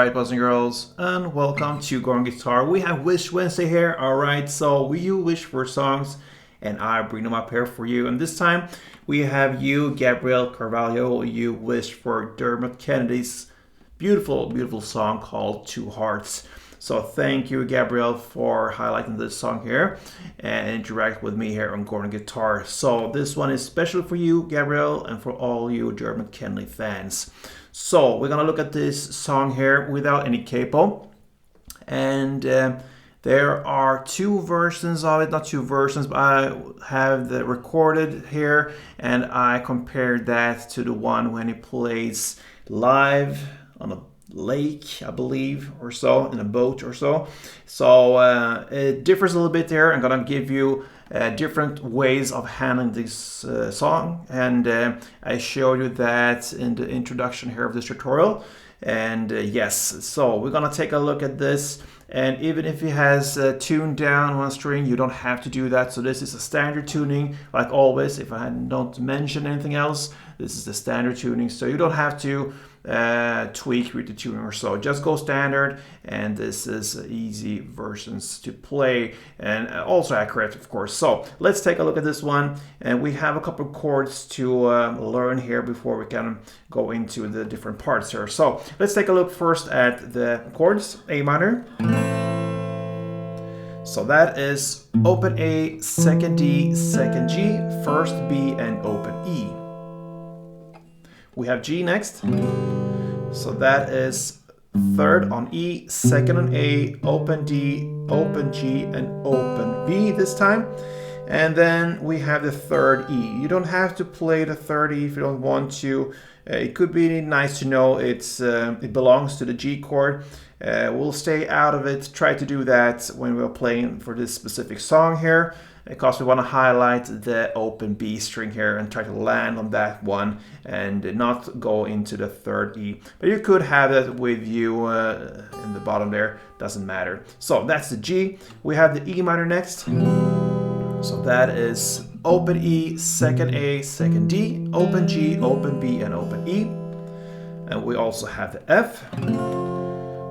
Alright, boys and girls, and welcome to Go on Guitar. We have Wish Wednesday here. Alright, so you wish for songs, and I bring them up here for you. And this time, we have you, Gabriel Carvalho. You wish for Dermot Kennedy's beautiful, beautiful song called Two Hearts. So thank you, Gabriel, for highlighting this song here and interact with me here on Gordon Guitar. So this one is special for you, Gabriel, and for all you Dermot Kennedy fans. So we're gonna look at this song here without any capo, and there are two versions of it, not two versions, but I have the recorded here, and I compared that to the one when he plays live on a lake, I believe, or so, in a boat or so. So it differs a little bit there. I'm gonna give you different ways of handling this song, and I showed you that in the introduction here of this tutorial. And yes, so we're gonna take a look at this, and even if it has tuned down one string, you don't have to do that. So this is a standard tuning, like always. If I don't mention anything else, this is the standard tuning, so you don't have to tweak with the tuning or so. Just go standard, and this is easy versions to play, and also accurate, of course. So let's take a look at this one, and we have a couple of chords to learn here before we can go into the different parts here. So let's take a look first at the chords. A minor, so that is open A, second D, second G, first B, and open E. We have G next, so that is third on E, second on A, open D, open G, and open B this time. And then we have the third E. You don't have to play the third E if you don't want to. It could be nice to know it belongs to the G chord. We'll stay out of it. Try to do that when we're playing for this specific song here, because we want to highlight the open B string here and try to land on that one and not go into the third E. But you could have it with you in the bottom there, doesn't matter. So that's the G. We have the E minor next. So that is open E, second A, second D, open G, open B, and open E. And we also have the F.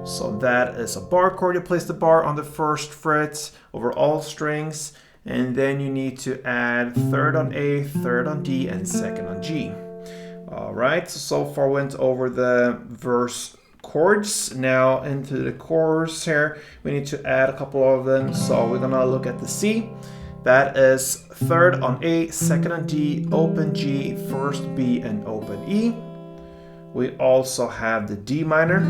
So that is a bar chord. You place the bar on the first fret over all strings, and then you need to add third on A, third on D, and second on G. All right, so far went over the verse chords. Now into the chorus here, we need to add a couple of them. So we're gonna look at the C. That is third on A, second on D, open G, first B, and open E. We also have the D minor.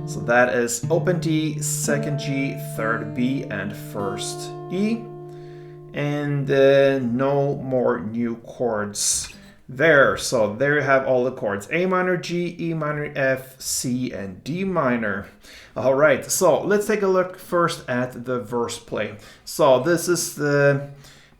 So that is open D, second G, third B, and first E. And no more new chords there. So there you have all the chords: A minor, G, E minor, F, C, and D minor. All right, so let's take a look first at the verse play. So this is the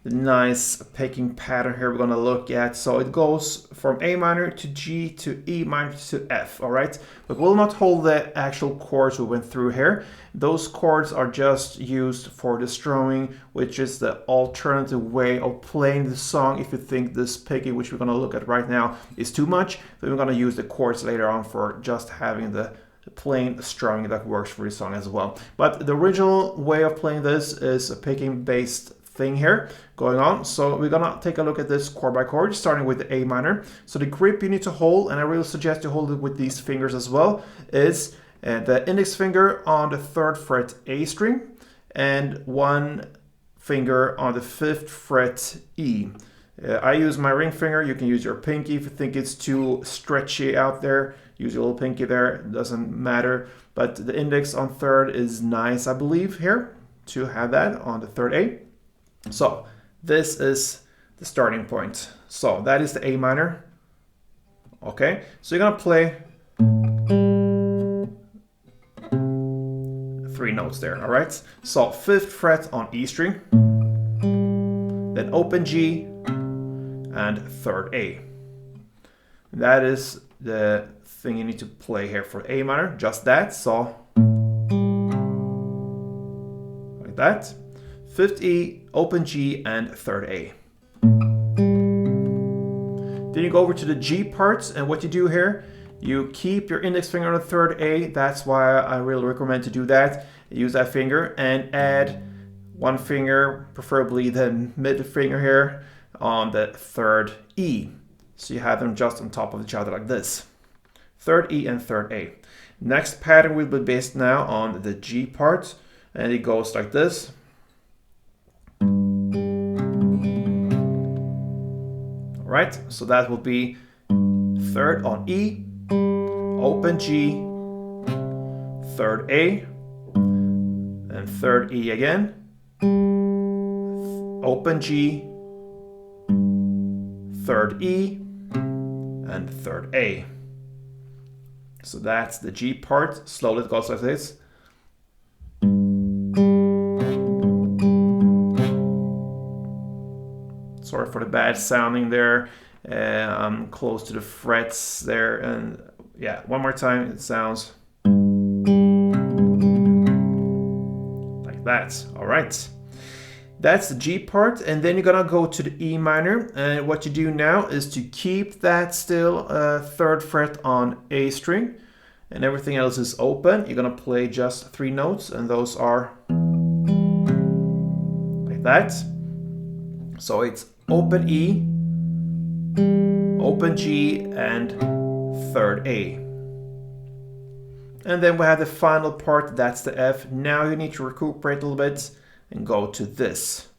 nice picking pattern here we're going to look at. So it goes from A minor to G to E minor to F, all right? But we'll not hold the actual chords we went through here. Those chords are just used for the strumming, which is the alternative way of playing the song. If you think this picking, which we're going to look at right now, is too much, then we're going to use the chords later on for just having the plain strumming that works for the song as well. But the original way of playing this is a picking based thing here going on. So we're gonna take a look at this chord by chord, starting with the A minor. So the grip you need to hold, and I really suggest you hold it with these fingers as well, is the index finger on the third fret A string and one finger on the fifth fret E. I use my ring finger. You can use your pinky if you think it's too stretchy out there. Use your little pinky there, it doesn't matter. But the index on third is nice, I believe, here to have that on the third A. So this is the starting point. So that is the A minor. Okay, so you're gonna play 3 notes there, all right? So 5th fret on E string, then open G, and 3rd A. That is the thing you need to play here for A minor, just that. So like that. 5th E, open G, and 3rd A. Then you go over to the G parts, and what you do here, you keep your index finger on the third A. That's why I really recommend to do that. Use that finger and add one finger, preferably the middle finger here, on the third E. So you have them just on top of each other like this. Third E and third A. Next pattern will be based now on the G part, and it goes like this. Alright, so that will be third on E, open G, third A, and third E again, open G, third E, and third A. So that's the G part. Slowly it goes like this. Sorry for the bad sounding there. I'm close to the frets there, and yeah, one more time. It sounds like that. All right. That's the G part, and then you're gonna go to the E minor, and what you do now is to keep that still third fret on A string, and everything else is open. You're gonna play just 3 notes, and those are like that. So it's open E, open G, and third A. And then we have the final part, that's the F. Now you need to recuperate a little bit and go to this.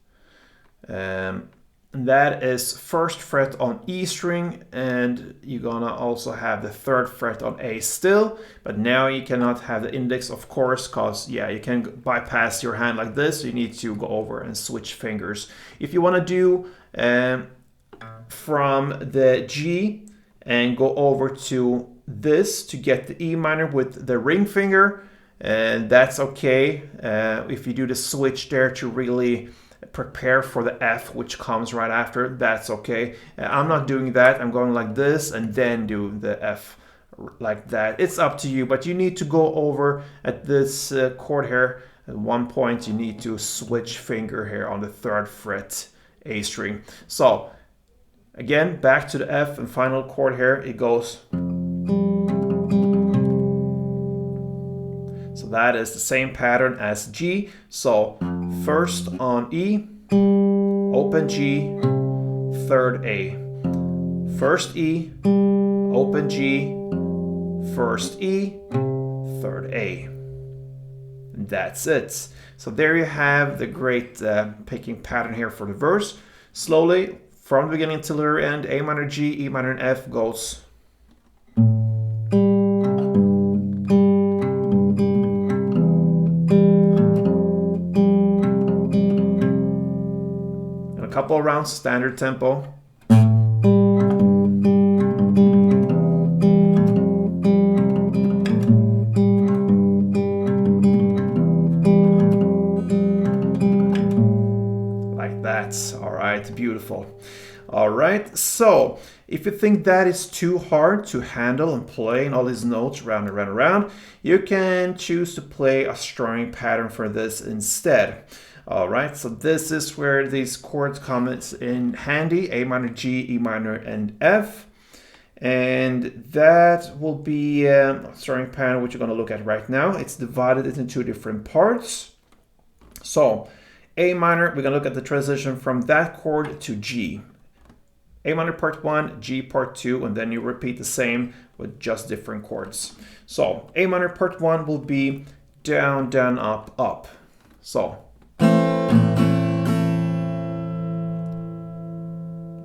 And that is first fret on E string, and you're gonna also have the third fret on A still, but now you cannot have the index, of course, because yeah, you can bypass your hand like this, so you need to go over and switch fingers. If you want to do from the G and go over to this to get the E minor with the ring finger, and that's okay. If you do the switch there to really prepare for the F, which comes right after, that's okay. I'm not doing that. I'm going like this and then do the F like that. It's up to you, but you need to go over at this chord here. At one point, you need to switch finger here on the third fret A string. So again, back to the F and final chord here. It goes. So that is the same pattern as G. So first on E, open G, third A. First E, open G, first E, third A. And that's it. So there you have the great picking pattern here for the verse. Slowly, from the beginning till the end, A minor, G, E minor, and F goes. And a couple of rounds, standard tempo. Beautiful. All right, so if you think that is too hard to handle and play and all these notes round and round and round, you can choose to play a strumming pattern for this instead. All right, so this is where these chords come in handy: A minor, G, E minor, and F. And that will be a strumming pattern which you're going to look at right now. It's divided into 2 different parts. So A minor, we're going to look at the transition from that chord to G. A minor part 1, G part 2, and then you repeat the same with just different chords. So A minor part 1 will be down, down, up, up. So.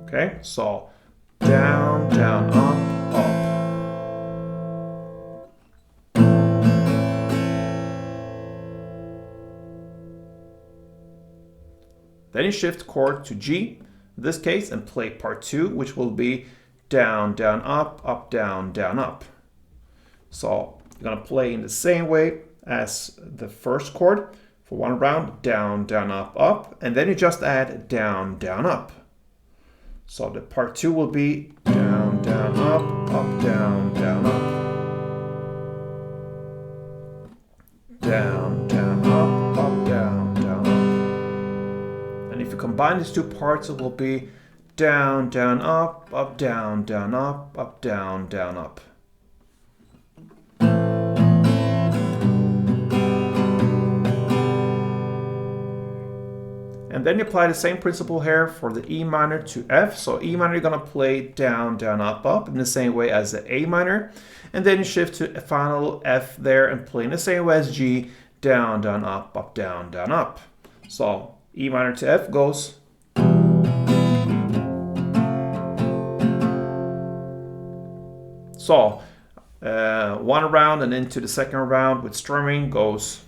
Okay, so down, down, up, up. Then you shift chord to G, in this case, and play part 2, which will be down, down, up, down, down, up. So you're gonna play in the same way as the first chord for one round, down, down, up, and then you just add down, down, up. So the part 2 will be down, down, up, down, down, up. Down, down, up, down, down, up. And if you combine these 2 parts, it will be down, down, up, down, down, up, down, down, up. And then you apply the same principle here for the E minor to F. So E minor, you're gonna play down, down, up, up in the same way as the A minor. And then you shift to a final F there and play in the same way as G, down, down, up, down, down, up. So E minor to F goes. So one round and into the second round with strumming goes.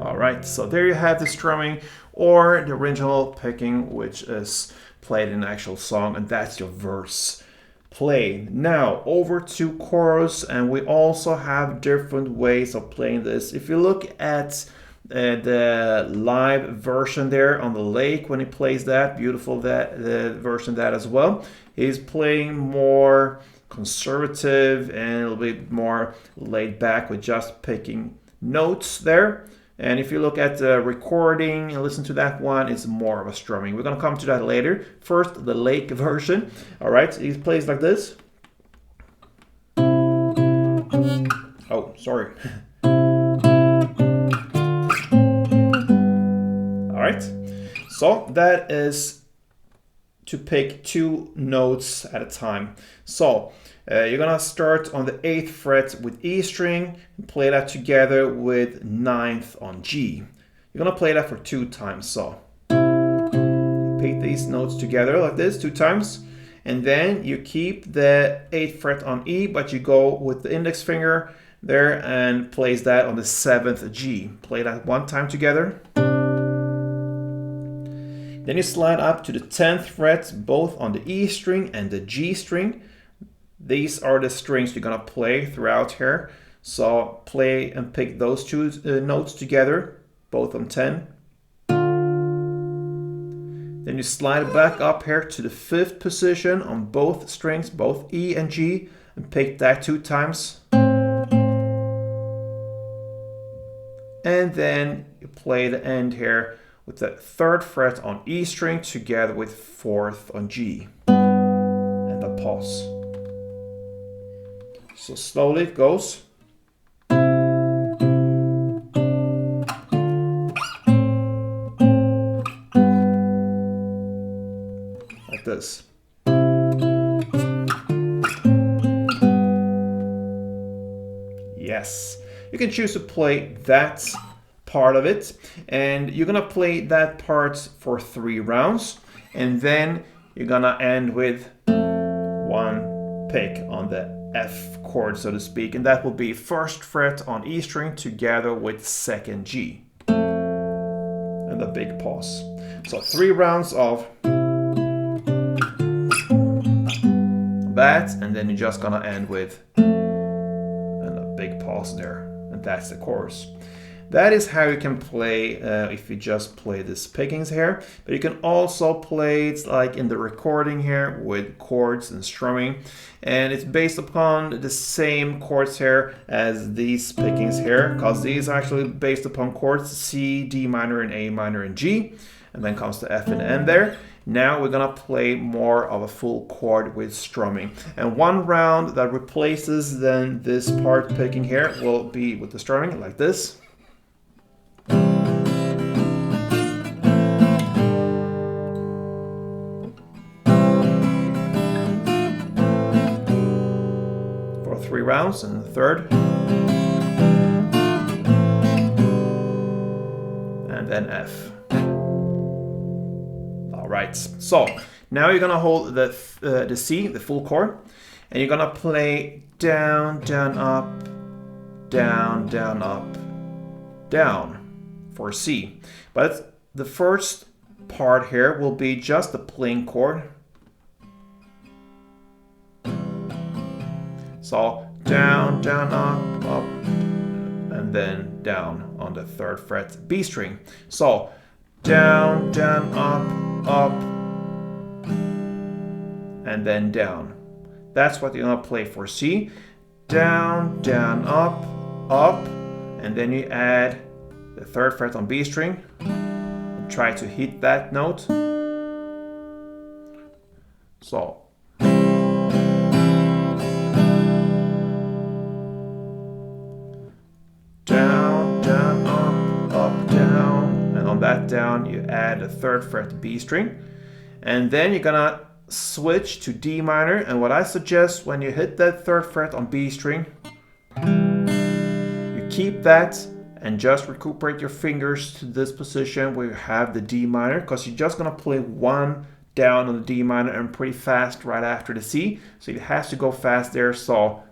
Alright, so there you have the strumming or the original picking, which is played in the actual song, and that's your verse play. Now over to chorus, and we also have different ways of playing this. If you look at the live version there on the lake when he plays that, beautiful that the version of that as well. He's playing more conservative and a little bit more laid back with just picking notes there. And if you look at the recording and listen to that one, it's more of a strumming. We're going to come to that later. First, the lake version. All right, he plays like this. Oh, sorry. All right, so that is to pick two notes at a time. So you're gonna start on the 8th fret with E string and play that together with 9th on G. You're gonna play that for 2 times. So you pick these notes together like this 2 times, and then you keep the 8th fret on E, but you go with the index finger there and plays that on the 7th G. Play that 1 time together. Then you slide up to the 10th fret, both on the E string and the G string. These are the strings you're gonna play throughout here. So play and pick those 2 notes together, both on 10. Then you slide back up here to the 5th position on both strings, both E and G, and pick that 2 times. And then you play the end here with the 3rd fret on E string together with 4th on G. And a pause. So slowly it goes. Like this. Yes. You can choose to play that part of it, and you're gonna play that part for 3 rounds, and then you're gonna end with 1 pick on the F chord, so to speak, and that will be 1st fret on E string together with 2nd G, and a big pause. So 3 rounds of that, and then you're just gonna end with and a big pause there, and that's the chorus. That is how you can play if you just play these pickings here. But you can also play it like in the recording here with chords and strumming. And it's based upon the same chords here as these pickings here, because these are actually based upon chords C, D minor, and A minor, and G. And then comes the F and N there. Now we're gonna play more of a full chord with strumming. And 1 round that replaces then this part picking here will be with the strumming like this. For 3 rounds, and the 3rd. And then F. All right, so now you're gonna hold the C, the full chord, and you're gonna play down, down, up, down, down, up, down for C. But the first part here will be just the plain chord. So down, down, up, and then down on the 3rd fret B string. So down, down, up, and then down. That's what you're gonna play for C. Down, down, up, and then you add the 3rd fret on B string. Try to hit that note. So down, down, up, down, and on that down you add a 3rd fret B string, and then you're gonna switch to D minor. And what I suggest, when you hit that 3rd fret on B string, you keep that and just recuperate your fingers to this position where you have the D minor, because you're just gonna play 1 down on the D minor and pretty fast right after the C, so it has to go fast there. So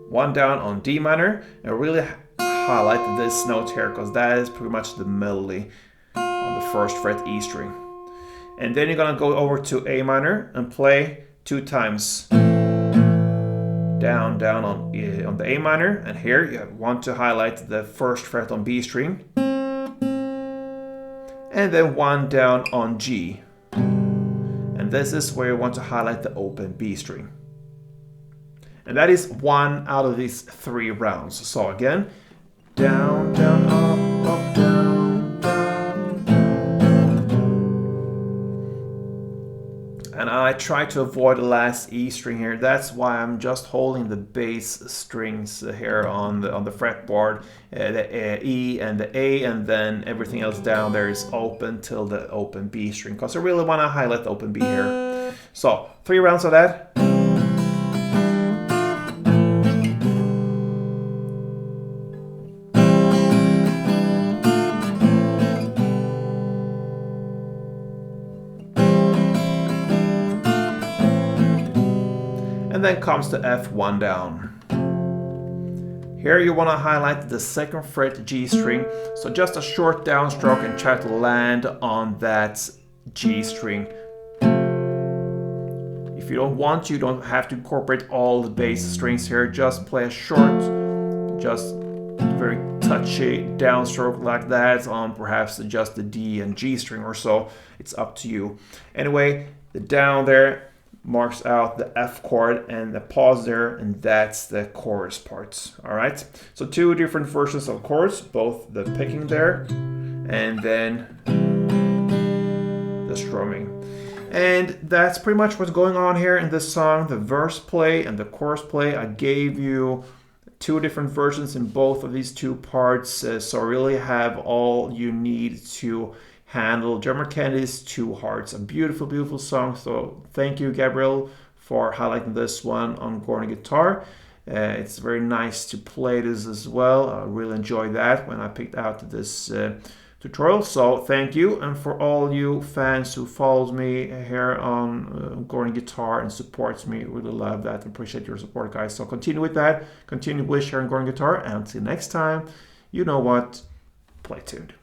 1 down on D minor, and really highlight this note here, because that is pretty much the melody on the 1st fret E string. And then you're gonna go over to A minor and play 2 times down, down on the A minor, and here you want to highlight the 1st fret on B string, and then 1 down on G, and this is where you want to highlight the open B string. And that is 1 out of these 3 rounds. So again, down, down, up, down, down. And I try to avoid the last E string here. That's why I'm just holding the bass strings here on the fretboard, the E and the A, and then everything else down there is open till the open B string, because I really want to highlight the open B here. So 3 rounds of that. And then comes the F 1 down. Here you want to highlight the 2nd fret G string, so just a short downstroke and try to land on that G string. If you don't want, you don't have to incorporate all the bass strings here, just play a short, just very touchy downstroke like that on perhaps just the D and G string or so. It's up to you. Anyway, the down there marks out the F chord, and the pause there, and that's the chorus parts. All right, so 2 different versions of chords, both the picking there and then the strumming. And that's pretty much what's going on here in this song, the verse play and the chorus play. I gave you 2 different versions in both of these 2 parts, so really have all you need to handle Dermot Kennedy's 2 Hearts. A beautiful, beautiful song. So thank you, Gabriel, for highlighting this one on Gorn guitar. It's very nice to play this as well. I really enjoyed that when I picked out this tutorial. So thank you. And for all you fans who follows me here on Gorn guitar and supports me, really love that. Appreciate your support, guys. So continue with that. Continue with sharing Gorn guitar. And until next time, you know what? Play tuned.